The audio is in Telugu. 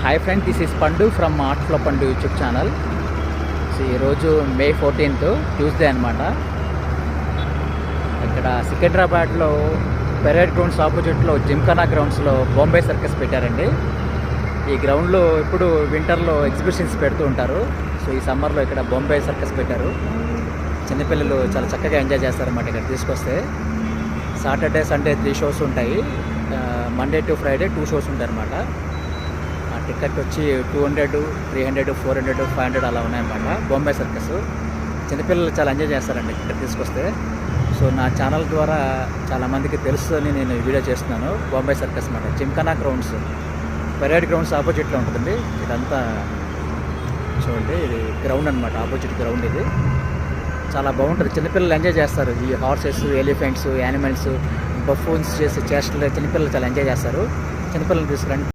హాయ్ ఫ్రెండ్, దిస్ ఈస్ పండు ఫ్రమ్ ఆర్ట్ ఫ్లో పండు యూట్యూబ్ ఛానల్. సో ఈరోజు మే 14th ట్యూస్డే అనమాట. ఇక్కడ సికింద్రాబాద్లో పెరేడ్ గ్రౌండ్స్ ఆపోజిట్లో జిమ్ఖానా గ్రౌండ్స్లో బాంబే సర్కస్ పెట్టారండి. ఈ గ్రౌండ్లో ఇప్పుడు వింటర్లో ఎగ్జిబిషన్స్ పెడుతూ ఉంటారు. సో ఈ సమ్మర్లో ఇక్కడ బాంబే సర్కస్ పెట్టారు. చిన్నపిల్లలు చాలా చక్కగా ఎంజాయ్ చేస్తారన్నమాట. ఇక్కడ తీసుకొస్తే సాటర్డే సండే 3 షోస్ ఉంటాయి, మండే టు ఫ్రైడే 2 షోస్ ఉంటాయి అన్నమాట. ఆ టికెట్ వచ్చి 200, 300, 400, 500 అలా ఉన్నాయన్నమాట. బాంబే సర్కస్ చిన్నపిల్లలు చాలా ఎంజాయ్ చేస్తారండి ఇక్కడ తీసుకొస్తే. సో నా ఛానల్ ద్వారా చాలామందికి తెలుసు అని నేను వీడియో చేస్తున్నాను. బాంబే సర్కస్ అన్నమాట జిమ్ఖానా గ్రౌండ్స్ పెరేడ్ గ్రౌండ్స్ ఆపోజిట్లో ఉంటుందండి. ఇదంతా చూడండి, ఇది గ్రౌండ్ అనమాట, ఆపోజిట్ గ్రౌండ్. ఇది చాలా బాగుంటుంది, చిన్నపిల్లలు ఎంజాయ్ చేస్తారు. ఈ హార్సెస్, ఎలిఫెంట్స్, యానిమల్స్, బఫూన్స్ చేసే చేష్టలు చిన్నపిల్లలు చాలా ఎంజాయ్ చేస్తారు. చిన్నపిల్లలు తీసుకురండి.